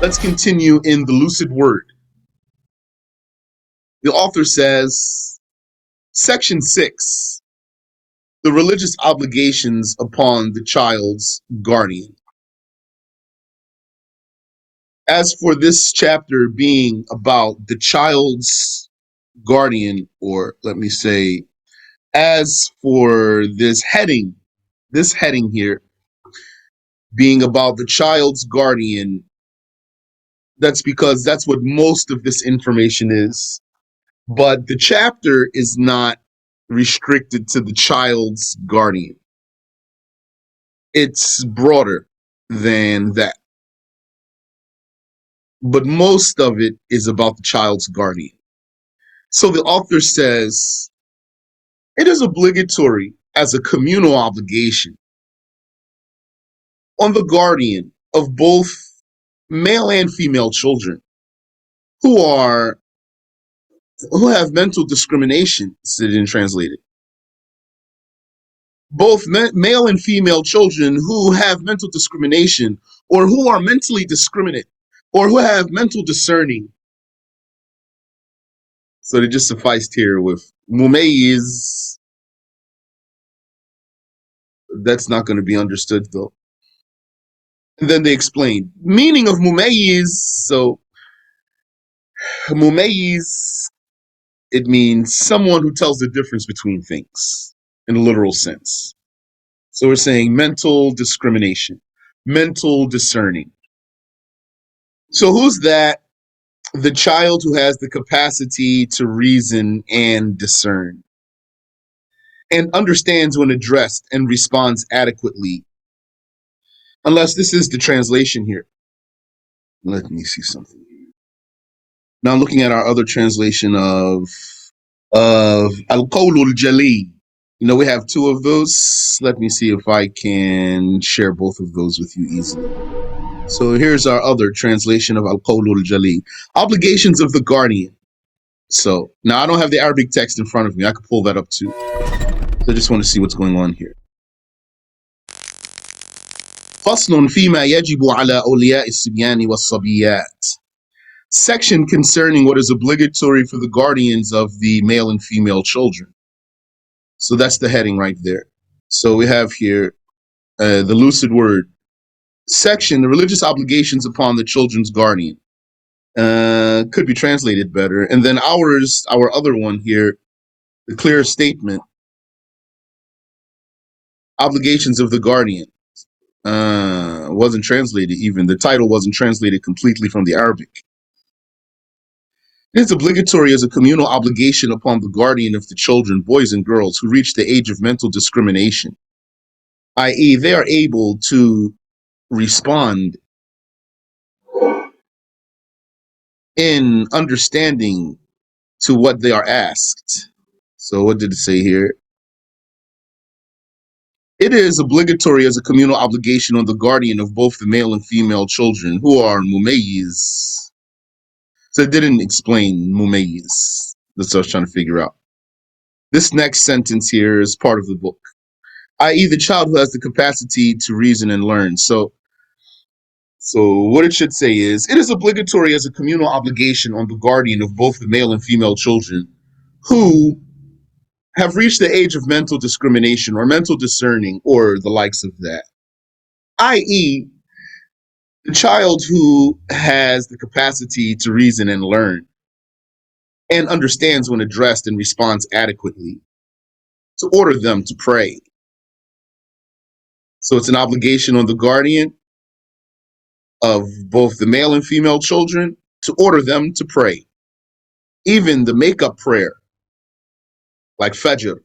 Let's continue in the Lucid Word. The author says, Section 6, the religious obligations upon the child's guardian. As for this chapter being about the child's guardian, or let me say, as for this heading here being about the child's guardian, that's because that's what most of this information is. But the chapter is not restricted to the child's guardian. It's broader than that. But most of it is about the child's guardian. So the author says, it is obligatory as a communal obligation on the guardian of both male and female children who have mental discrimination, it didn't translate it. Both male and female children who have mental discrimination, or who are mentally discriminate, or who have mental discerning. So they just sufficed here with mumayyiz. That's not going to be understood though. And then they explained meaning of mumayyiz. So mumayyiz, it means someone who tells the difference between things in a literal sense. So we're saying mental discrimination, mental discerning. So who's that? The child who has the capacity to reason and discern, and understands when addressed and responds adequately. Unless this is the translation here. Let me see something here. Now I'm looking at our other translation of Al-Qawl Al-Jaliyy. You know, we have two of those. Let me see if I can share both of those with you easily. So here's our other translation of Al-Qawl Al-Jaliyy. Obligations of the guardian. So now I don't have the Arabic text in front of me. I could pull that up too. So I just want to see what's going on here. فصل فيما يجب على أولياء الصبيان والصبيات. Section concerning what is obligatory for the guardians of the male and female children. So that's the heading right there. So we have here the Lucid Word. Section, the religious obligations upon the children's guardian. Could be translated better. And then our other one here, the clear statement. Obligations of the guardian. Wasn't translated even. The title wasn't translated completely from the Arabic. It is obligatory as a communal obligation upon the guardian of the children, boys and girls, who reach the age of mental discrimination, i.e., they are able to respond in understanding to what they are asked. So what did it say here? It is obligatory as a communal obligation on the guardian of both the male and female children who are mumayyiz. So it didn't explain mumayyiz. That's what I was trying to figure out. This next sentence here is part of the book, i.e., the child who has the capacity to reason and learn. So what it should say is, it is obligatory as a communal obligation on the guardian of both the male and female children who have reached the age of mental discrimination or mental discerning or the likes of that, i.e., the child who has the capacity to reason and learn and understands when addressed and responds adequately, to order them to pray. So it's an obligation on the guardian of both the male and female children to order them to pray. Even the make-up prayer, like Fajr.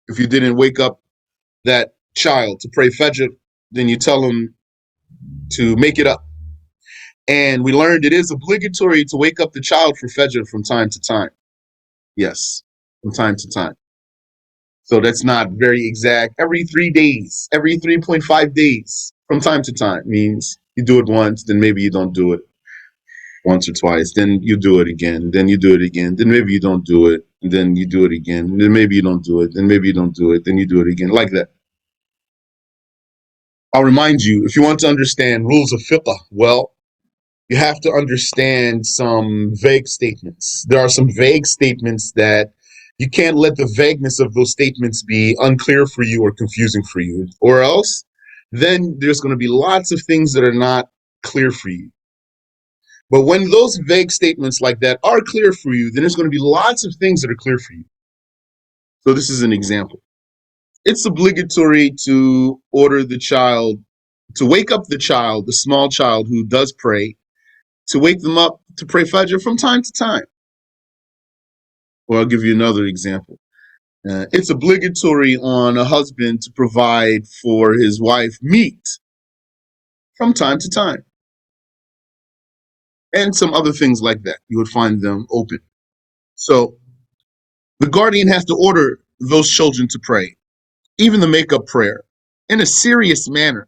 If you didn't wake up that child to pray Fajr, then you tell them to make it up. And we learned it is obligatory to wake up the child for Fajr from time to time. Yes, from time to time. So that's not very exact. Every 3 days, every 3.5 days, from time to time, means you do it once, then maybe you don't do it once or twice, then you do it again, then you do it again, then maybe you don't do it, and then you do it again, then maybe you don't do it, then maybe you don't do it, then you do it again, like that. I'll remind you, if you want to understand rules of fiqh well, you have to understand some vague statements. There are some vague statements that you can't let the vagueness of those statements be unclear for you or confusing for you, or else then there's going to be lots of things that are not clear for you. But when those vague statements like that are clear for you, then there's going to be lots of things that are clear for you. So this is an example. It's obligatory to order the child, to wake up the child, the small child who does pray, to wake them up to pray Fajr from time to time. Or I'll give you another example. It's obligatory on a husband to provide for his wife meat from time to time. And some other things like that. You would find them open. So the guardian has to order those children to pray, even the make-up prayer, in a serious manner,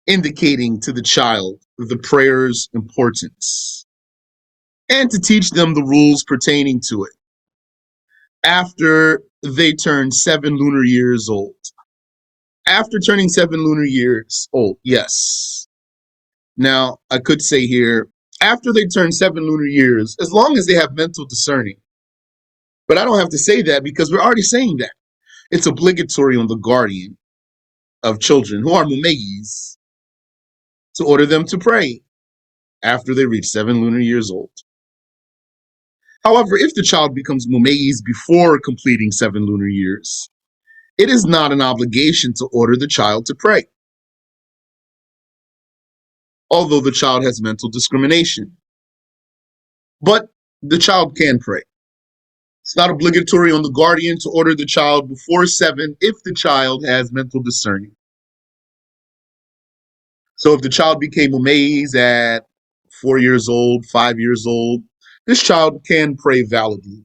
indicating to the child the prayer's importance, and to teach them the rules pertaining to it after they turn 7 lunar years old. After turning 7 lunar years old, yes. Now, I could say here, after they turn 7 lunar years, as long as they have mental discerning. But I don't have to say that because we're already saying that. It's obligatory on the guardian of children who are mumayyiz to order them to pray after they reach 7 lunar years old. However, if the child becomes mumayyiz before completing 7 lunar years, it is not an obligation to order the child to pray, although the child has mental discrimination. But the child can pray. It's not obligatory on the guardian to order the child before 7 if the child has mental discerning. So if the child became mumayyiz at 4 years old, 5 years old, this child can pray validly.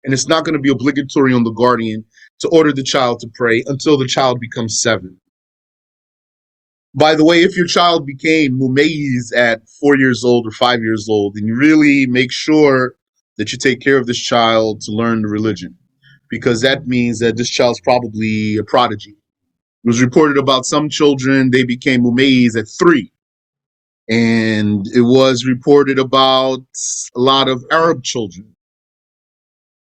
And it's not going to be obligatory on the guardian to order the child to pray until the child becomes 7. By the way, if your child became mumayyiz at 4 years old or 5 years old, then you really make sure that you take care of this child to learn the religion, because that means that this child's probably a prodigy. It was reported about some children, they became mumayyiz at 3. And it was reported about a lot of Arab children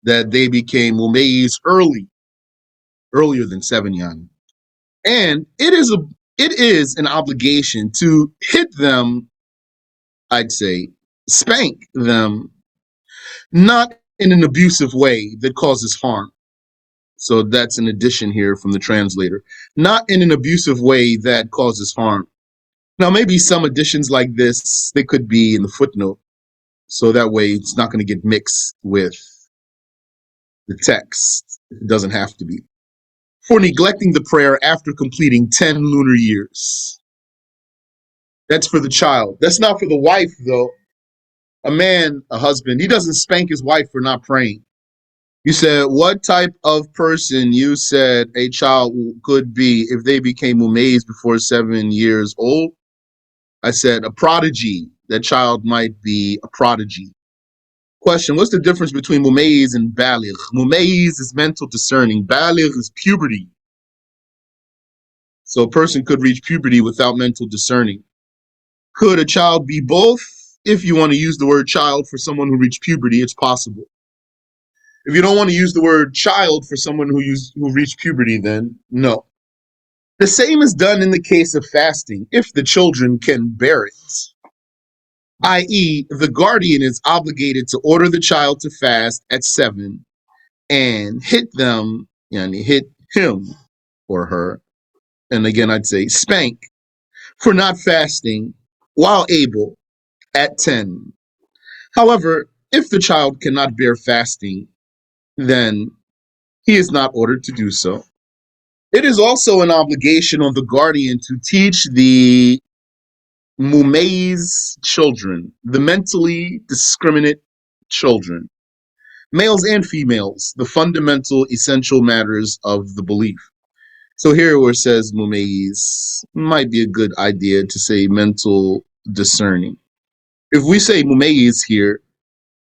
that they became mumayyiz earlier than 7 yan. And it is an obligation to hit them, I'd say, spank them, not in an abusive way that causes harm. So that's an addition here from the translator. Not in an abusive way that causes harm. Now, maybe some additions like this, they could be in the footnote. So that way it's not going to get mixed with the text. It doesn't have to be. For neglecting the prayer after completing 10 lunar years. That's for the child. That's not for the wife, though. A man, a husband, he doesn't spank his wife for not praying. You said, what type of person you said a child could be if they became mumayyiz before 7 years old? I said, a prodigy. That child might be a prodigy. Question, what's the difference between mumayyiz and baligh? Mumayyiz is mental discerning. Baligh is puberty. So a person could reach puberty without mental discerning. Could a child be both? If you want to use the word child for someone who reached puberty, it's possible. If you don't want to use the word child for someone who reached puberty, then no. The same is done in the case of fasting, if the children can bear it. I.e., the guardian is obligated to order the child to fast at 7 and hit them, hit him or her, and again I'd say spank, for not fasting while able at 10. However, if the child cannot bear fasting, then he is not ordered to do so. It is also an obligation on the guardian to teach the mumayyiz children, the mentally discriminate children, males and females, the fundamental essential matters of the belief. So here where it says mumayyiz, might be a good idea to say mental discerning. If we say mumayyiz here,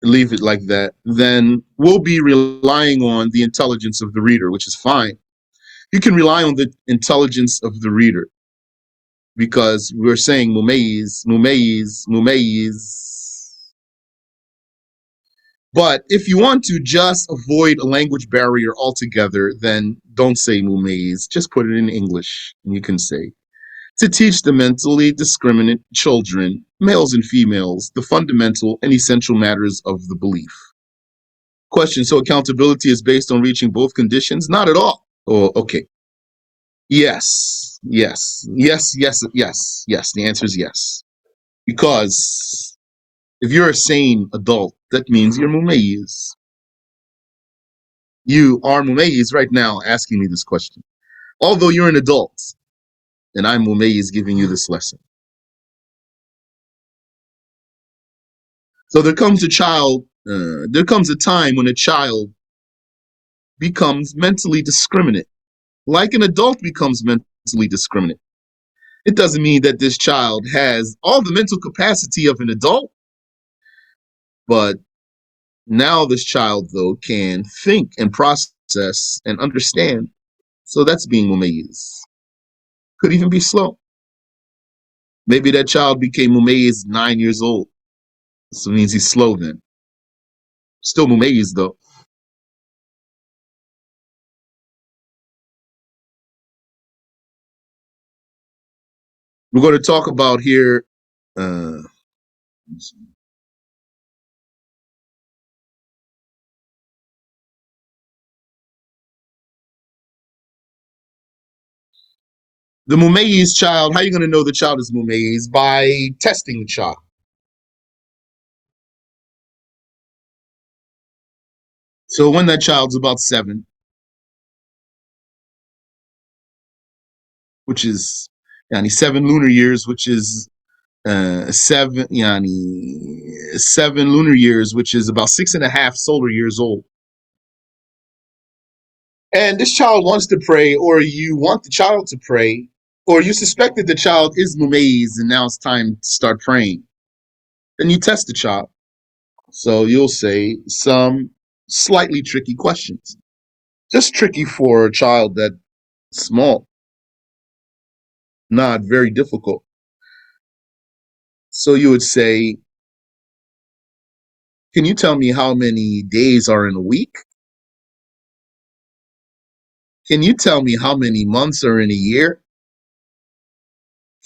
leave it like that, then we'll be relying on the intelligence of the reader, which is fine. You can rely on the intelligence of the reader. because we're saying mumayyiz, mumayyiz, mumayyiz. But if you want to just avoid a language barrier altogether, then don't say mumayyiz. Just put it in English, and you can say, to teach the mentally discriminant children, males and females, the fundamental and essential matters of the belief. Question, so accountability is based on reaching both conditions? Not at all. Oh, okay. Yes, yes, yes, yes, yes, yes. The answer is yes. Because if you're a sane adult, that means you're mumayyiz. You are mumayyiz right now asking me this question. Although you're an adult, and I'm mumayyiz giving you this lesson. So there comes a time when a child becomes mentally discriminate, like an adult becomes mentally discriminate. It doesn't mean that this child has all the mental capacity of an adult, but now this child, though, can think and process and understand. So that's being mumayyiz. Could even be slow. Maybe that child became mumayyiz 9 years old. So it means he's slow then. Still mumayyiz, though. We're going to talk about here the mumayyiz child. How are you going to know the child is mumayyiz? By testing the child. So when that child's about 7, which is 7 lunar years, which is 7 lunar years, which is about 6.5 solar years old. And this child wants to pray, or you want the child to pray, or you suspect that the child is mumayyiz and now it's time to start praying. Then you test the child. So you'll say some slightly tricky questions. Just tricky for a child that's small, not very difficult. So you would say, can you tell me how many days are in a week? Can you tell me how many months are in a year?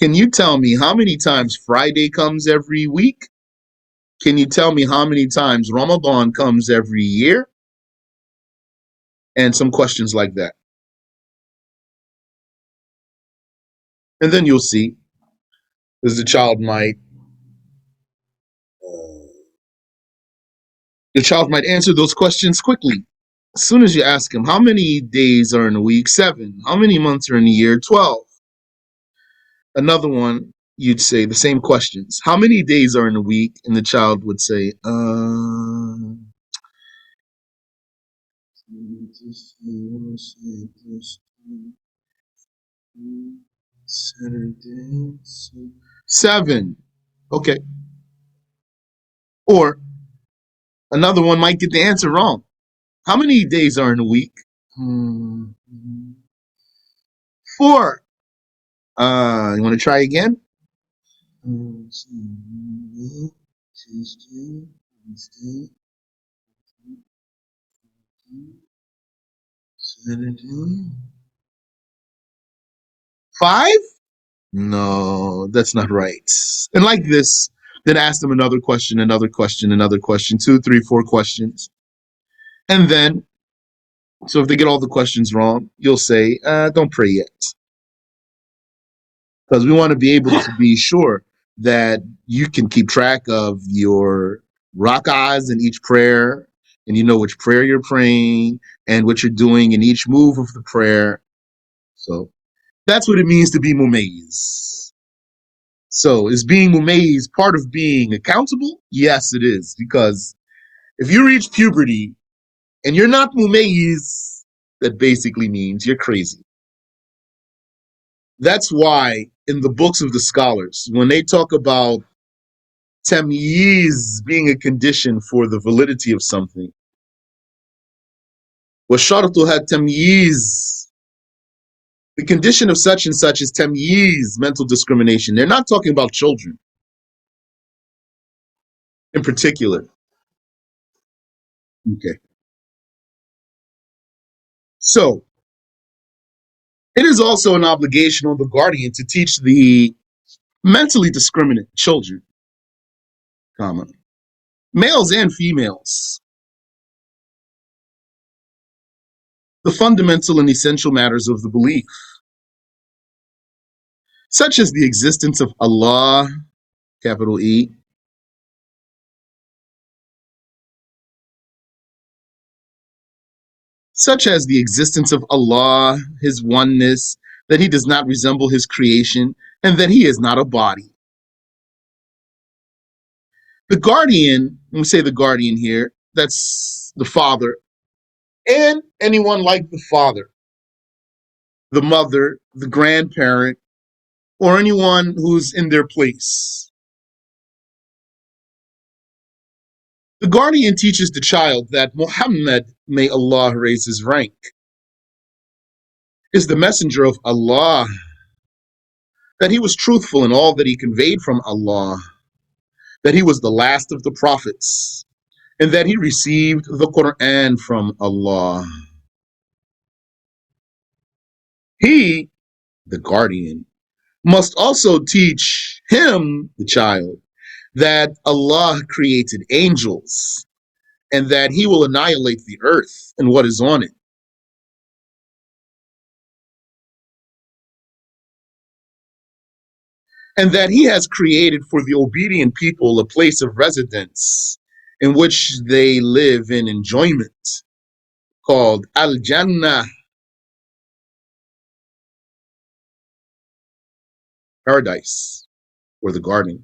Can you tell me how many times Friday comes every week? Can you tell me how many times Ramadan comes every year? And some questions like that. And then you'll see, because the child might answer those questions quickly. As soon as you ask him, how many days are in a week? 7. How many months are in a year? 12. Another one, you'd say the same questions. How many days are in a week? And the child would say, Saturday, 7. Okay. Or another one might get the answer wrong. How many days are in a week? 4. You want to try again? Tuesday, Wednesday, Saturday. 5? No, that's not right. And like this, then ask them another question, another question, another question, 2, 3, 4 questions. And then, so if they get all the questions wrong, you'll say, don't pray yet. Because we want to be able to be sure that you can keep track of your rak'ahs in each prayer, and you know which prayer you're praying and what you're doing in each move of the prayer. So that's what it means to be mumayyiz. So is being mumayyiz part of being accountable? Yes, it is. Because if you reach puberty and you're not mumayyiz, that basically means you're crazy. That's why in the books of the scholars, when they talk about tamyiz being a condition for the validity of something, وَشَرْطُهَا tamyiz, The condition of such and such is tamyiz, mental discrimination. They're not talking about children in particular. Okay. So it is also an obligation on the guardian to teach the mentally discriminant children, comma, males and females, the fundamental and essential matters of the belief, such as the existence of Allah, capital E, such as the existence of Allah, his oneness, that he does not resemble his creation, and that he is not a body. The guardian, let me say the guardian here, that's the father, and anyone like the father, the mother, the grandparent, or anyone who's in their place. The guardian teaches the child that Muhammad, may Allah raise his rank, is the messenger of Allah, that he was truthful in all that he conveyed from Allah, that he was the last of the prophets, and that he received the Quran from Allah. He, the guardian, must also teach him, the child, that Allah created angels and that he will annihilate the earth and what is on it. And that he has created for the obedient people a place of residence in which they live in enjoyment, called Al-Jannah, paradise, or the garden.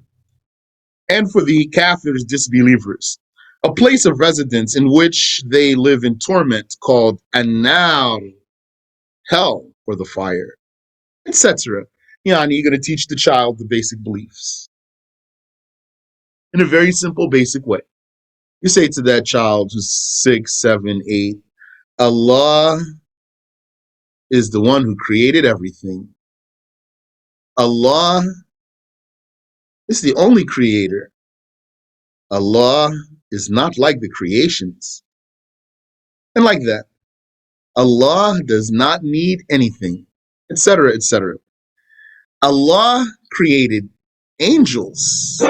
And for the kafirs, disbelievers, a place of residence in which they live in torment, called An-Nar, hell, or the fire, etc. You're going to teach the child the basic beliefs in a very simple, basic way. You say to that child who's 6, 7, 8, Allah is the one who created everything. Allah is the only creator. Allah is not like the creations. And like that, Allah does not need anything, etc., etc. Allah created angels.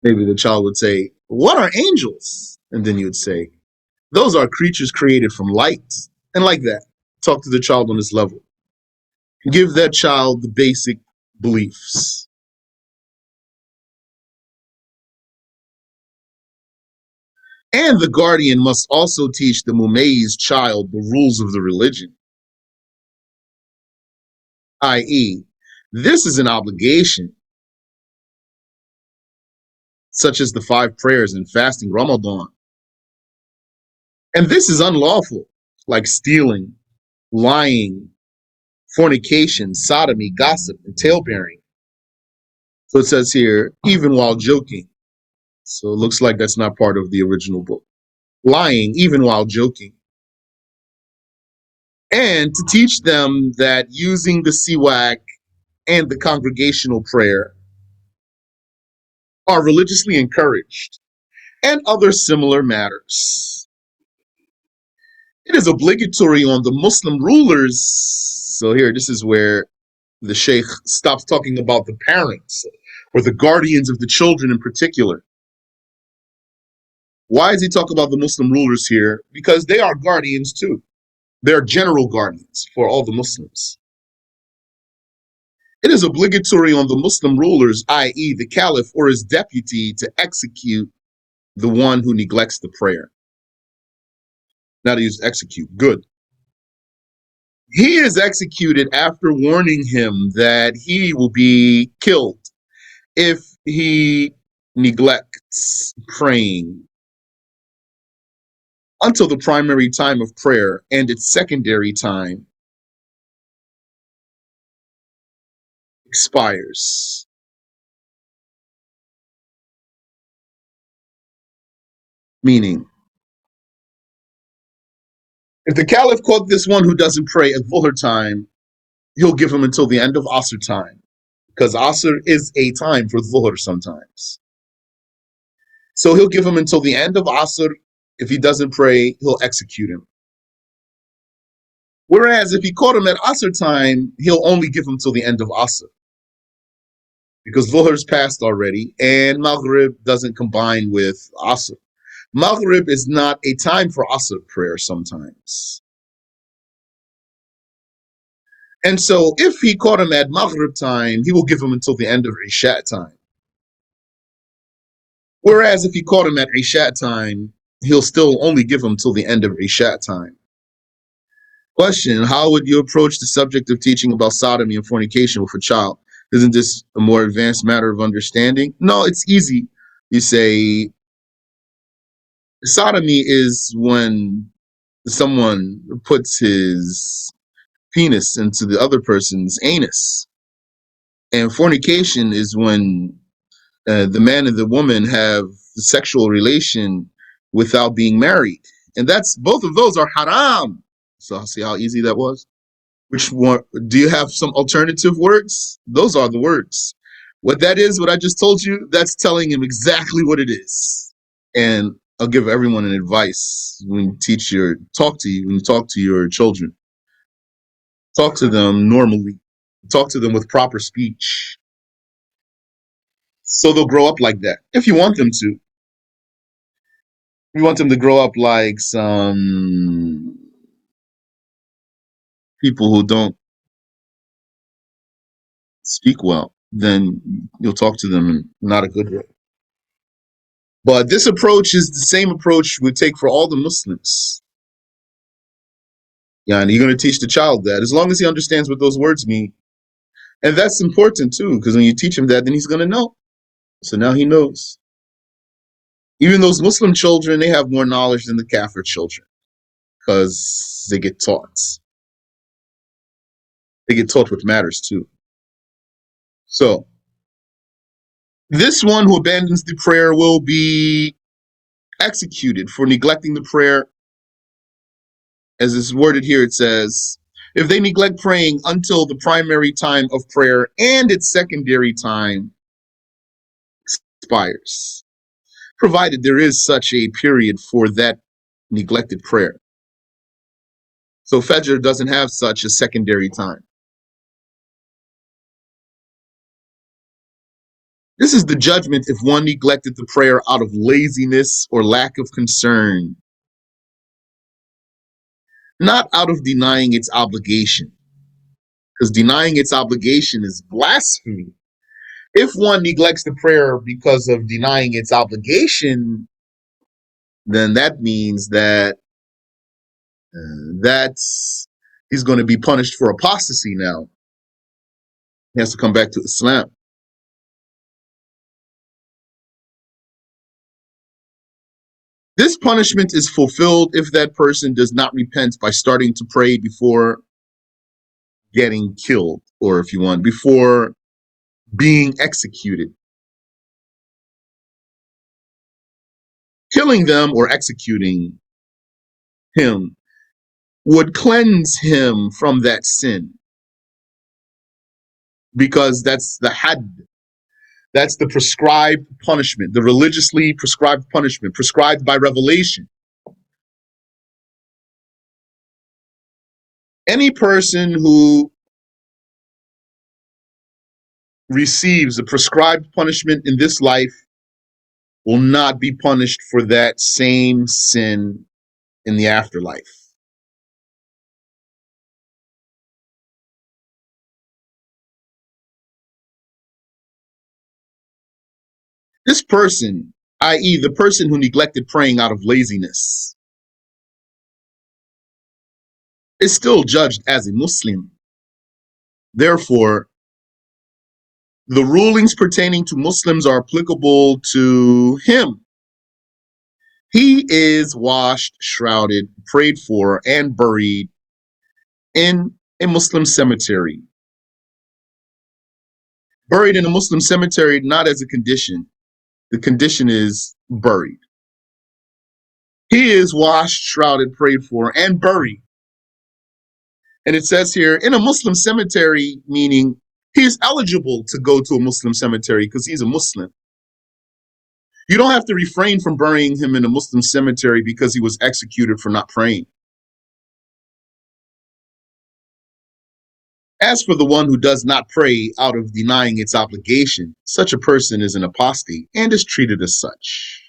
Maybe the child would say, what are angels? And then you would say, those are creatures created from light. And like that, talk to the child on this level. Give that child the basic beliefs. And the guardian must also teach the mumayyiz child the rules of the religion, i.e., this is an obligation, such as the 5 prayers and fasting Ramadan. And this is unlawful, like stealing, lying, fornication, sodomy, gossip, and talebearing. So it says here, even while joking. So it looks like that's not part of the original book. Lying, even while joking. And to teach them that using the siwak and the congregational prayer are religiously encouraged, and other similar matters. It is obligatory on the Muslim rulers. So here, this is where the Shaykh stops talking about the parents or the guardians of the children in particular. Why does he talk about the Muslim rulers here? Because they are guardians too. They're general guardians for all the Muslims. It is obligatory on the Muslim rulers, i.e., the caliph or his deputy, to execute the one who neglects the prayer. Not to use execute, good. He is executed after warning him that he will be killed if he neglects praying until the primary time of prayer and its secondary time expires. Meaning, if the caliph caught this one who doesn't pray at Dhuhr time he'll give him until the end of Asr time, because Asr is a time for Dhuhr sometimes. So he'll give him until the end of Asr. If he doesn't pray, he'll execute him. Whereas if he caught him at Asr time, he'll only give him till the end of Asr, because Dhuhr's passed already, and Maghrib doesn't combine with Asr. Maghrib is not a time for Asr prayer sometimes. And so if he caught him at Maghrib time, he will give him until the end of Isha time. Whereas if he caught him at Isha time, he'll still only give him till the end of Isha time. Question: how would you approach the subject of teaching about sodomy and fornication with a child? Isn't this a more advanced matter of understanding? No, it's easy. You say sodomy is when someone puts his penis into the other person's anus. And fornication is when the man and the woman have sexual relation without being married. And that's, both of those are haram. So see how easy that was? Which one? Do you have some alternative words? Those are the words. What that is, what I just told you, that's telling him exactly what it is. And I'll give everyone an advice when you talk to your children. Talk to them normally. Talk to them with proper speech. So they'll grow up like that. If you want them to. You want them to grow up like some people who don't speak well, then you'll talk to them in not a good way. But this approach is the same approach we take for all the Muslims. Yeah, and you're going to teach the child that, as long as he understands what those words mean. And that's important too, because when you teach him that, then he's going to know. So now he knows. Even those Muslim children, they have more knowledge than the Kafir children, because they get taught. They get taught what matters too. So this one who abandons the prayer will be executed for neglecting the prayer. As it's worded here, it says, if they neglect praying until the primary time of prayer and its secondary time expires, provided there is such a period for that neglected prayer. So Fajr doesn't have such a secondary time. This is the judgment if one neglected the prayer out of laziness or lack of concern, not out of denying its obligation, because denying its obligation is blasphemy. If one neglects the prayer because of denying its obligation, then that means that he's going to be punished for apostasy now. He has to come back to Islam. This punishment is fulfilled if that person does not repent by starting to pray before getting killed, or if you want, before being executed. Killing them or executing him would cleanse him from that sin, because that's the had. That's the prescribed punishment, the religiously prescribed punishment, prescribed by revelation. Any person who receives a prescribed punishment in this life will not be punished for that same sin in the afterlife. This person, i.e., the person who neglected praying out of laziness, is still judged as a Muslim. Therefore, the rulings pertaining to Muslims are applicable to him. He is washed, shrouded, prayed for, and buried in a Muslim cemetery. Buried in a Muslim cemetery, not as a condition. The condition is buried. He is washed, shrouded, prayed for, and buried And it says here, in a Muslim cemetery, meaning he is eligible to go to a Muslim cemetery because he's a Muslim. You don't have to refrain from burying him in a Muslim cemetery because he was executed for not praying. As for the one who does not pray out of denying its obligation, such a person is an apostate and is treated as such.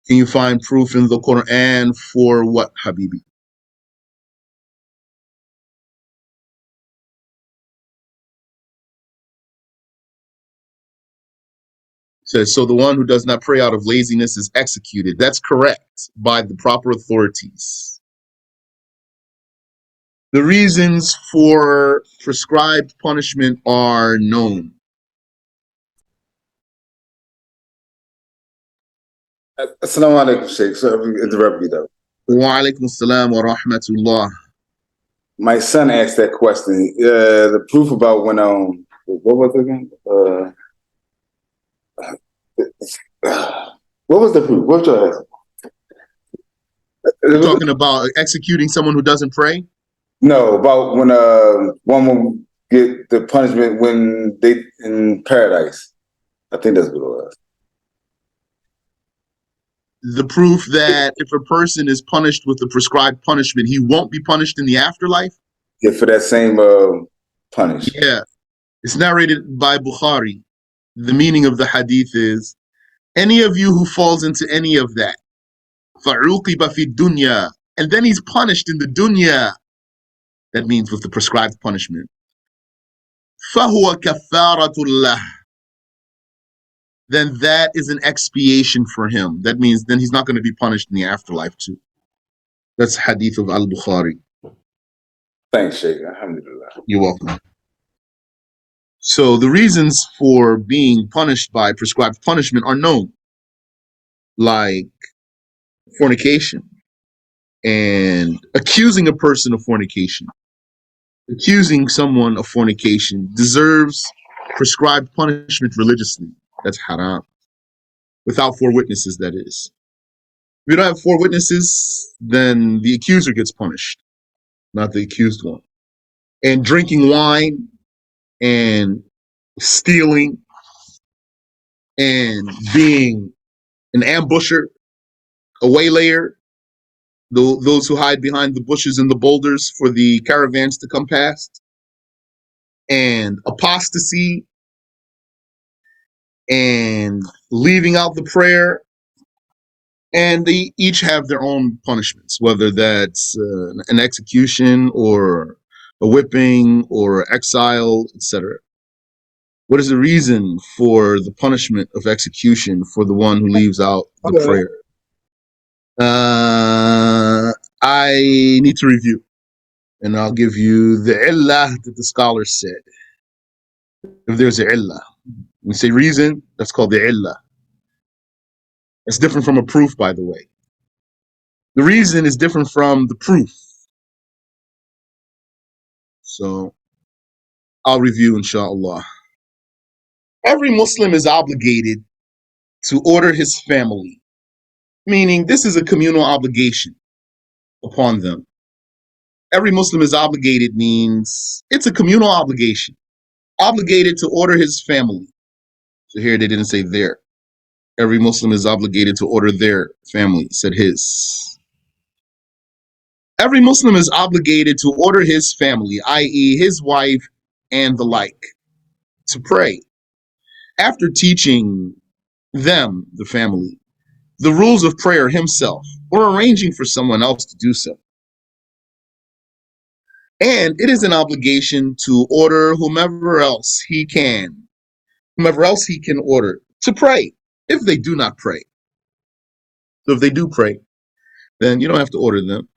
Can you find proof in the Quran for what, Habibi? It says, so the one who does not pray out of laziness is executed. That's correct by the proper authorities. The reasons for prescribed punishment are known. Assalamu alaikum, Shaykh. So if you interrupt me though. Wa alaikum assalam wa rahmatullah. My son asked that question. The proof about when what was it again? What was the proof? What you asking? You're talking about executing someone who doesn't pray? No, about when one will get the punishment when they in paradise. I think that's what it was. The proof that if a person is punished with the prescribed punishment, he won't be punished in the afterlife? Yeah, for that same punish. Yeah. It's narrated by Bukhari. The meaning of the hadith is, any of you who falls into any of that, فَعُوقِبَ فِي الدُّنْيَا, and then he's punished in the dunya, that means with the prescribed punishment. فَهُوَ كَفَّارَةٌ لَهُ, then that is an expiation for him. That means then he's not going to be punished in the afterlife too. That's hadith of Al-Bukhari. Thanks, Shaykh. Alhamdulillah. You're welcome. So the reasons for being punished by prescribed punishment are known, like fornication and accusing a person of fornication. Accusing someone of fornication deserves prescribed punishment religiously. That's haram. Without 4 witnesses, that is. If you don't have 4 witnesses, then the accuser gets punished, not the accused one. And drinking wine and stealing and being an ambusher, a waylayer, those who hide behind the bushes and the boulders for the caravans to come past, and apostasy, and leaving out the prayer, and they each have their own punishments, whether that's an execution or a whipping or exile, etc. What is the reason for the punishment of execution for the one who leaves out the prayer? I need to review, and I'll give you the illah that the scholars said. If there's a illah, when we say reason, that's called the illah. It's different from a proof, by the way. The reason is different from the proof. So I'll review, inshallah. Every Muslim is obligated to order his family, meaning this is a communal obligation upon them. Every Muslim is obligated means it's a communal obligation. Obligated to order his family. So here they didn't say their. Every Muslim is obligated to order their family, said his. Every Muslim is obligated to order his family, i.e. his wife and the like, to pray. After teaching them, the family, the rules of prayer himself, or arranging for someone else to do so. And it is an obligation to order whomever else he can order to pray, if they do not pray. So if they do pray, then you don't have to order them.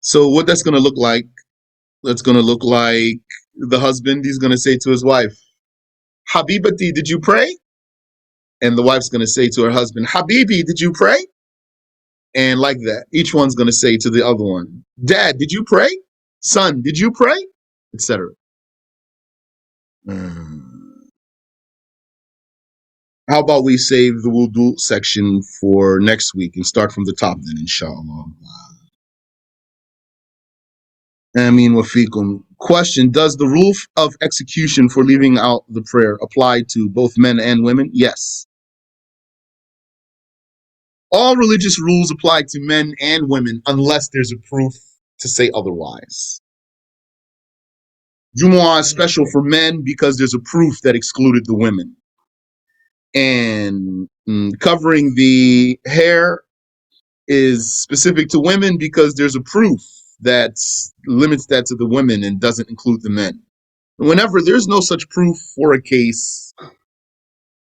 So what that's going to look like, that's going to look like the husband, he's going to say to his wife, Habibati, did you pray? And the wife's going to say to her husband, Habibi, did you pray? And like that, each one's going to say to the other one, Dad, did you pray? Son, did you pray? Etc. How about we save the wudu section for next week and start from the top then, inshallah. Amin wa fikum. Question: does the rule of execution for leaving out the prayer apply to both men and women? Yes. All religious rules apply to men and women unless there's a proof to say otherwise. Jumu'ah is special for men because there's a proof that excluded the women. And covering the hair is specific to women because there's a proof that limits that to the women and doesn't include the men. Whenever there's no such proof for a case,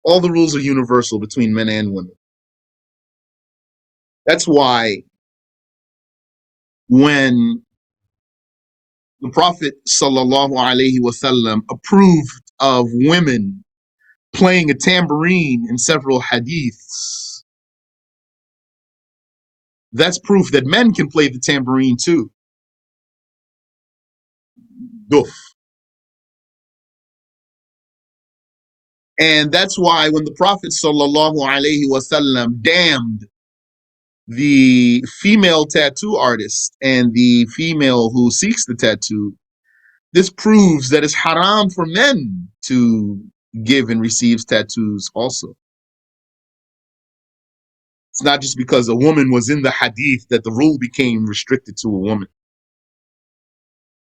all the rules are universal between men and women. That's why when the Prophet ﷺ approved of women playing a tambourine in several hadiths, that's proof that men can play the tambourine too. Duf. And that's why when the Prophet ﷺ damned the female tattoo artist and the female who seeks the tattoo, this proves that it's haram for men to give and receive tattoos also. It's not just because a woman was in the hadith that the rule became restricted to a woman.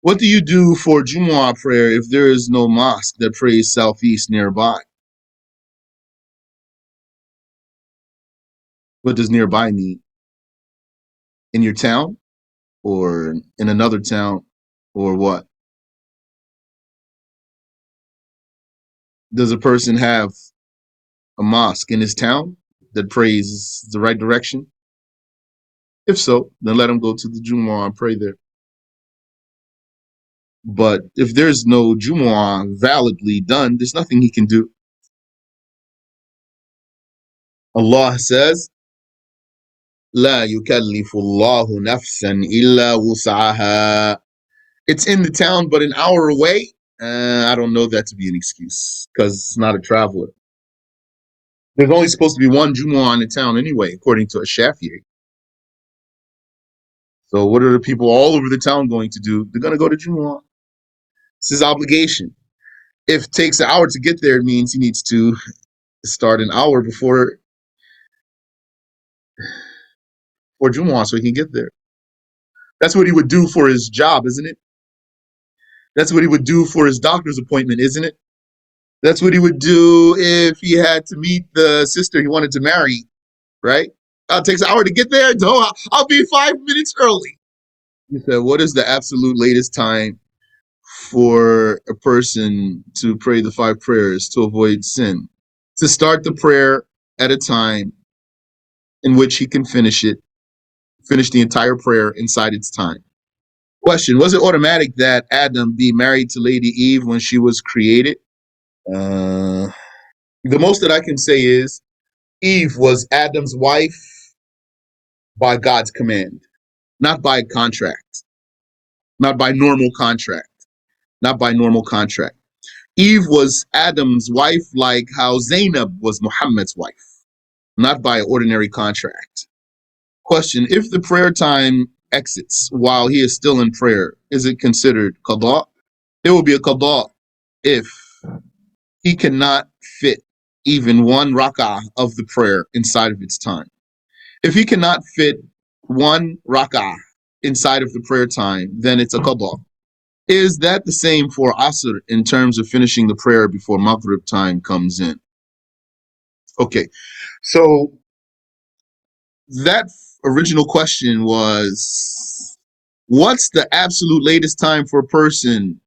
What do you do for Jumu'ah prayer if there is no mosque that prays southeast nearby? What does nearby mean? In your town or in another town or what? Does a person have a mosque in his town that prays the right direction? If so, then let him go to the Jumu'ah and pray there. But if there's no Jumu'ah validly done, there's nothing he can do. Allah says, لا يكلف الله نفسا إلا وسعها. It's in the town, but an hour away. I don't know that to be an excuse because it's not a traveler. There's only supposed to be one Jumu'ah in the town anyway, according to a Shafi'i. So what are the people all over the town going to do? They're going to go to Jumu'ah. It's his obligation. If it takes an hour to get there, it means he needs to start an hour before Jumu'ah so he can get there. That's what he would do for his job, isn't it? That's what he would do for his doctor's appointment, isn't it? That's what he would do if he had to meet the sister he wanted to marry, right? It takes an hour to get there. No, I'll be 5 minutes early. He said, what is the absolute latest time for a person to pray the 5 prayers to avoid sin? To start the prayer at a time in which he can finish the entire prayer inside its time. Question: was it automatic that Adam be married to Lady Eve when she was created? The most that I can say is Eve was Adam's wife by God's command, not by contract, not by normal contract, not by normal contract. Eve was Adam's wife like how Zainab was Muhammad's wife, not by ordinary contract. Question: if the prayer time exits while he is still in prayer, is it considered qada? It will be a qada if he cannot fit even one rak'ah of the prayer inside of its time. If he cannot fit one rak'ah inside of the prayer time, then it's a qada. Is that the same for Asr in terms of finishing the prayer before Maghrib time comes in? Okay, so that original question was, what's the absolute latest time for a person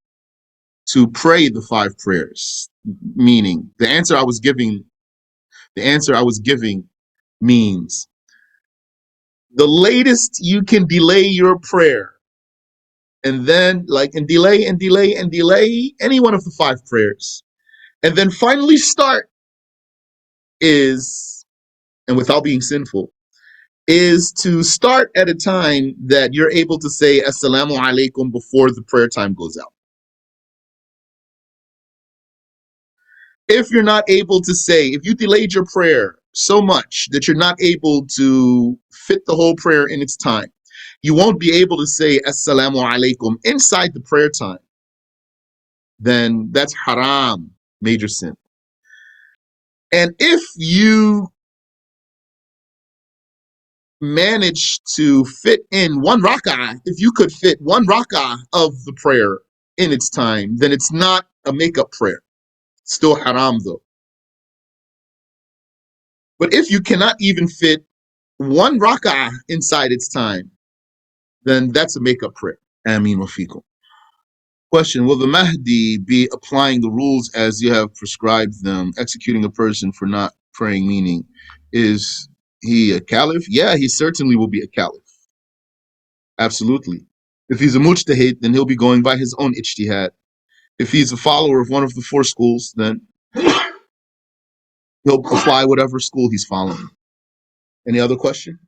to pray the 5 prayers? Meaning, the answer I was giving means the latest you can delay your prayer and then and delay any one of the 5 prayers and then finally start is, and without being sinful, is to start at a time that you're able to say Assalamu alaikum before the prayer time goes out. If you're not able to say, if you delayed your prayer so much that you're not able to fit the whole prayer in its time, you won't be able to say Assalamu alaikum inside the prayer time, then that's haram, major sin. And if you manage to fit in one rak'ah, if you could fit one rak'ah of the prayer in its time, then it's not a makeup prayer. It's still haram though. But if you cannot even fit one rak'ah inside its time, then that's a makeup prayer. Amin wa fikum. Question: will the Mahdi be applying the rules as you have prescribed them, executing a person for not praying? Meaning, is he a caliph? Yeah, he certainly will be a caliph. Absolutely. If he's a mujtahid, then he'll be going by his own ijtihad. If he's a follower of one of the four schools, then he'll apply whatever school he's following. Any other question?